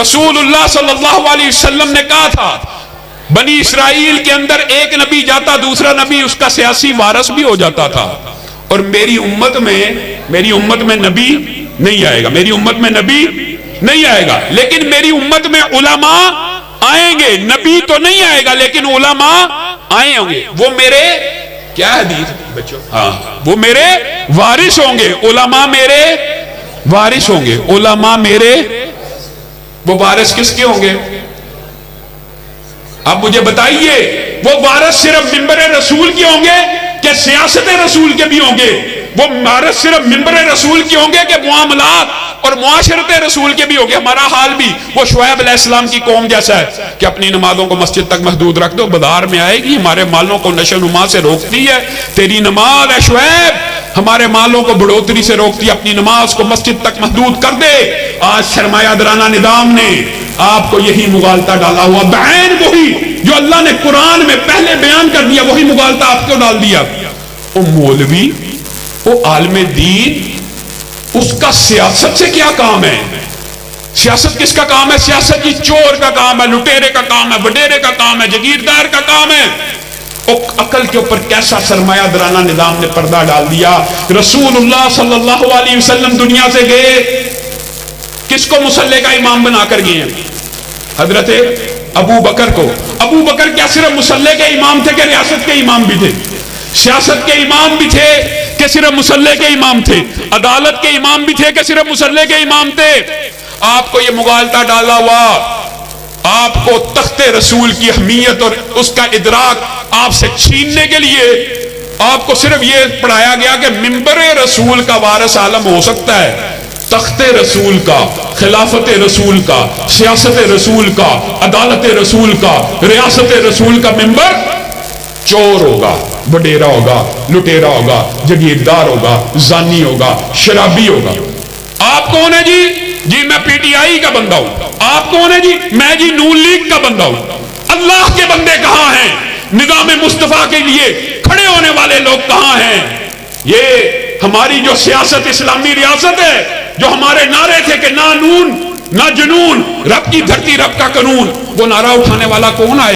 رسول اللہ صلی اللہ علیہ وسلم نے کہا تھا بنی اسرائیل کے اندر ایک نبی جاتا دوسرا نبی اس کا سیاسی وارث بھی ہو جاتا تھا، اور میری امت میں نبی نہیں آئے گا، میری امت میں نبی نہیں آئے گا، لیکن میری امت میں علماء آئیں گے، نبی تو نہیں آئے گا لیکن علماء آئے ہوں گے، وہ میرے کیا حدیث بچوں، ہاں وہ میرے وارث ہوں گے، علماء میرے وارث ہوں گے، علماء میرے، وہ وارث کس کے ہوں گے؟ اب مجھے بتائیے وہ وارث صرف منبر رسول کے ہوں گے کہ سیاست رسول کے بھی ہوں گے؟ وہ وارث صرف منبر رسول کے ہوں گے کہ معاملات اور معاشرت رسول کے بھی ہوں گے؟ ہمارا حال بھی وہ شعیب علیہ السلام کی قوم جیسا ہے کہ اپنی نمازوں کو مسجد تک محدود رکھ دو، بازار میں آئے گی ہمارے مالوں کو نشو و نما سے روکتی ہے، تیری نماز ہے شعیب ہمارے مالوں کو بڑھوتری سے روکتی ہے، اپنی نماز کو مسجد تک محدود کر دے۔ آج سرمایہ دارانہ نظام نے آپ کو یہی مغالطہ ڈالا ہوا، بعین وہی جو اللہ نے قرآن میں پہلے بیان کر دیا، وہی مغالطہ آپ کو ڈال دیا۔ وہ مولوی، وہ عالم دین، اس کا سیاست سے کیا کام ہے؟ سیاست کس کا کام ہے؟ سیاست یہ چور کا کام ہے، لٹیرے کا کام ہے، وڈیرے کا کام ہے، جگیردار کا کام ہے۔ عقل کے اوپر کیسا سرمایہ دارانہ نظام نے پردہ ڈال دیا۔ رسول اللہ صلی اللہ علیہ وسلم دنیا سے گئے، کس کو مصلی کا امام بنا کر گئے ہیں؟ حضرت ابو بکر کو۔ ابو بکر کیا صرف مصلی کے امام تھے کہ ریاست کے امام بھی تھے؟ سیاست کے امام بھی تھے کہ صرف مصلی کے امام تھے؟ عدالت کے امام بھی تھے کہ صرف مصلی کے امام تھے؟ آپ کو یہ مغالطہ ڈالا ہوا، آپ کو تخت رسول کی اہمیت اور اس کا ادراک آپ سے چھیننے کے لیے آپ کو صرف یہ پڑھایا گیا کہ منبر رسول کا وارث عالم ہو سکتا ہے، تخت رسول کا، خلافت رسول کا، سیاست رسول کا، عدالت رسول کا، ریاست رسول کا ممبر چور ہوگا، وڈیرا ہوگا، لٹیرا ہوگا، جگیردار ہوگا، زانی ہوگا، شرابی ہوگا۔ آپ کون ہے جی میں پی ٹی آئی کا بندہ ہوں۔ آپ کون ہے جی؟ میں جی نون لیگ کا بندہ ہوں۔ اللہ کے بندے کہاں ہیں؟ نظام مصطفیٰ کے لیے کھڑے ہونے والے لوگ کہاں ہیں؟ یہ ہماری جو سیاست اسلامی ریاست ہے، جو ہمارے نعرے تھے کہ نہ نون نہ جنون، رب کی دھرتی رب کا قانون، وہ نعرہ اٹھانے والا کون آئے؟